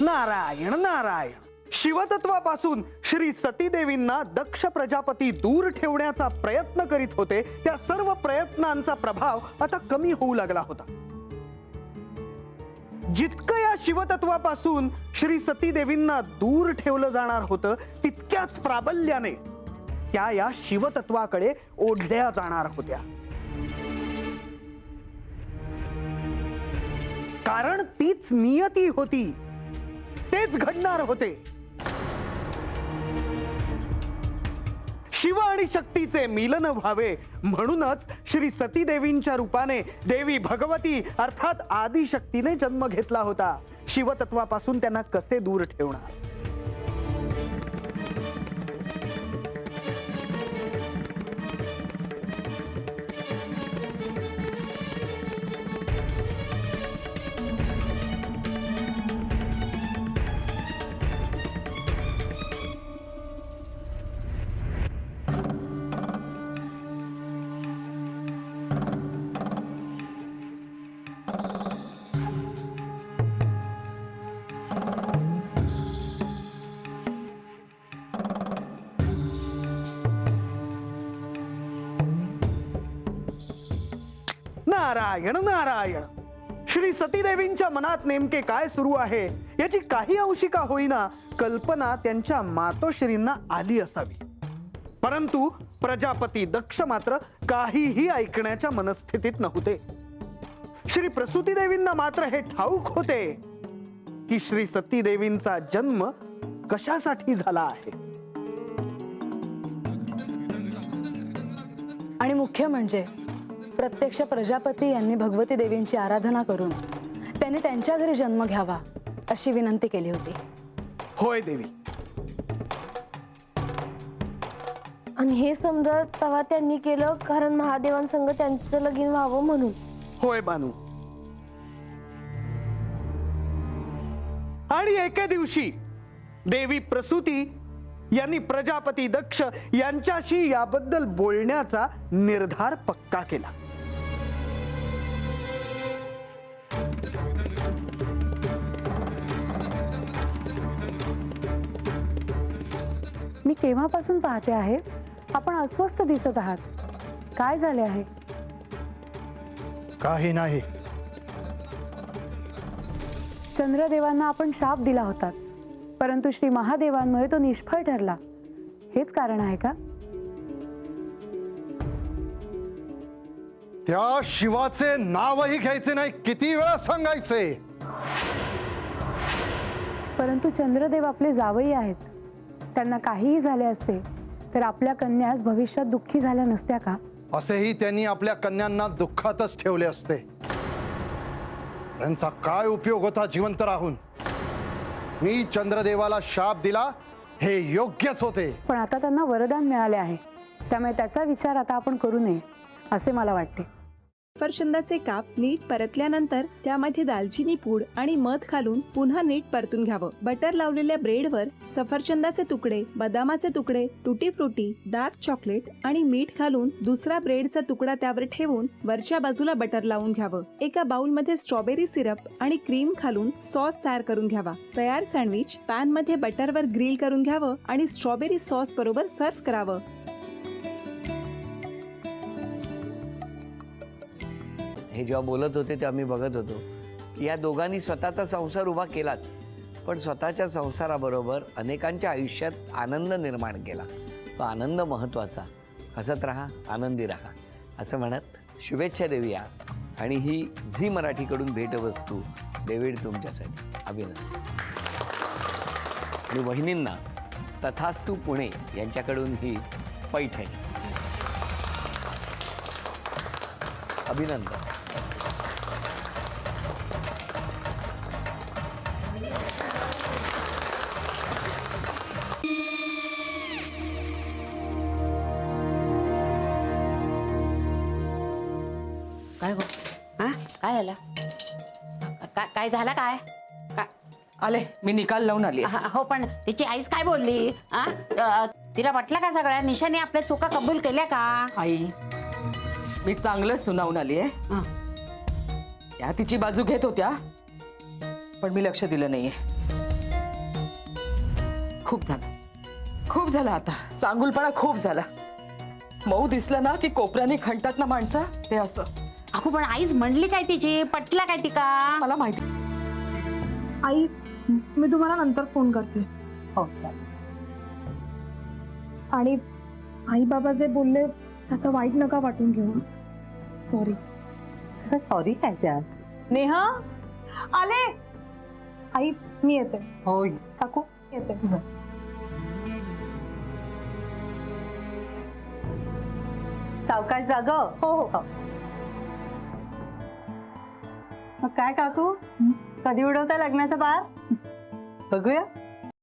नारायण नारायण. शिवतत्वापासून श्री सतीदेवींना दक्ष प्रजापती दूर ठेवण्याचा प्रयत्न करीत होते. त्या सर्व प्रयत्नांचा प्रभाव आता कमी होऊ लागला होता. जितकं या शिवतत्वापासून श्री सतीदेवींना दूर ठेवलं जाणार होतं तितक्याच प्राबल्याने त्या या शिवतत्वाकडे ओढल्या जाणार होत्या. कारण तीच नियती होती, तेच घडणार होते. शिव आणि शक्तीचे मिलन व्हावे म्हणूनच श्री सतीदेवींच्या रूपाने देवी भगवती अर्थात आदिशक्तीने जन्म घेतला होता. शिवतत्वापासून त्यांना कसे दूर ठेवणार? नारायण नारायण. श्री सतीदेवींच्या मनात नेमके काय सुरू आहे याची काही अंशी का होईना कल्पना त्यांच्या मातोश्रींना आली असावी. परंतु प्रजापती दक्ष मात्र काहीही ऐकण्याच्या मनस्थितीत नव्हते. श्री प्रसूती देवींना मात्र हे ठाऊक होते की श्री सतीदेवींचा जन्म कशासाठी झाला आहे. आणि मुख्य म्हणजे प्रत्यक्ष प्रजापती यांनी भगवती देवींची आराधना करून त्यांनी त्यांच्या घरी जन्म घ्यावा अशी विनंती केली होती. होय देवी. आणि हे समजा तेव्हा त्यांनी केलं कारण महादेवांसंग त्यांचं लगीन व्हावं म्हणून. होय बानू. आणि एके दिवशी देवी प्रसूती यांनी प्रजापती दक्ष यांच्याशी याबद्दल बोलण्याचा निर्धार पक्का केला. मी केव्हापासून पाहते आहे आपण अस्वस्थ दिसत आहात. काय झाले आहे? काही नाही. चंद्रदेवांना आपण शाप दिला होता परंतु श्री महादेवांमुळे तो निष्फळ ठरला. हेच कारण आहे का? त्या शिवाचे नावही घ्यायचे नाही. किती वेळा सांगायचे? परंतु चंद्रदेव आपले जावई आहेत. त्यांना काहीही झाले असते तर आपल्या कन्यास भविष्यात दुःखी झाल्या नसत्या का? असेही त्यांनी आपल्या कन्यांना दुःखातच ठेवले असते. त्यांचा काय उपयोग होता जिवंत राहून? मी चंद्रदेवाला शाप दिला हे योग्यच होते. पण आता त्यांना वरदान मिळाले आहे त्यामुळे त्याचा विचार आता आपण करू नये असे मला वाटते. सफरचंदाचे काप नीट परतल्यानंतर त्यामध्ये दालचिनी पूड आणि मध घालून पुन्हा नीट परतून घ्यावं. बटर लावलेल्या ब्रेडवर सफरचंदाचे तुकडे, बदामाचे तुकडे, टुटी फ्रुटी, डार्क चॉकलेट आणि मीठ घालून दुसरा ब्रेडचा तुकडा त्यावर ठेवून वरच्या बाजूला बटर लावून घ्यावं. एका बाउलमध्ये स्ट्रॉबेरी सिरप आणि क्रीम घालून सॉस तयार करून घ्यावा. तयार सँडविच पॅन मध्ये बटरवर ग्रिल करून घ्यावं आणि स्ट्रॉबेरी सॉस बरोबर सर्व्ह करावं. हे जेव्हा बोलत होते तेव्हा मी बघत होतो की या दोघांनी स्वतःचा संसार उभा केलाच पण स्वतःच्या संसाराबरोबर अनेकांच्या आयुष्यात आनंद निर्माण केला. तो आनंद महत्त्वाचा. हसत राहा, आनंदी राहा असं म्हणत शुभेच्छा देऊया. आणि ही झी मराठीकडून भेटवस्तू डेव्हिड तुमच्यासाठी. अभिनंदन. आणि वहिनींना तथास्तू पुणे यांच्याकडून ही पैठणी. अभिनंदन. काय गो? हा काय झालं? काय झालं? काय आले मी निकाल लावून आली. हो पण तिची आईच काय बोलली? तिला वाटलं का सगळ्या निशाने आपल्या चुका कबूल केल्या का? आई मी चांगलं सुनावून आली आहे. त्या तिची बाजू घेत होत्या पण मी लक्ष दिलं नाहीये. खूप झालं. खूप झालं आता. चांगुलपणा खूप झाला. मऊ दिसलं ना की कोपऱ्याने खणतात ना माणसं, ते असं. अगो पण आईच म्हणली काय तिची, पटला काय ती का? मला माहिती. आई, मी तुम्हाला नंतर फोन करते. हो आणि आई बाबा जे बोलले त्याचं वाईट नका वाटून घेऊ. सॉरी. सॉरी काय त्या? नेहा आले. आई मी येते. हो काकू येते. सावकाश जाग. हो हो. मग काय काकू, कधी उडवता लग्नाचा बार? बघूया.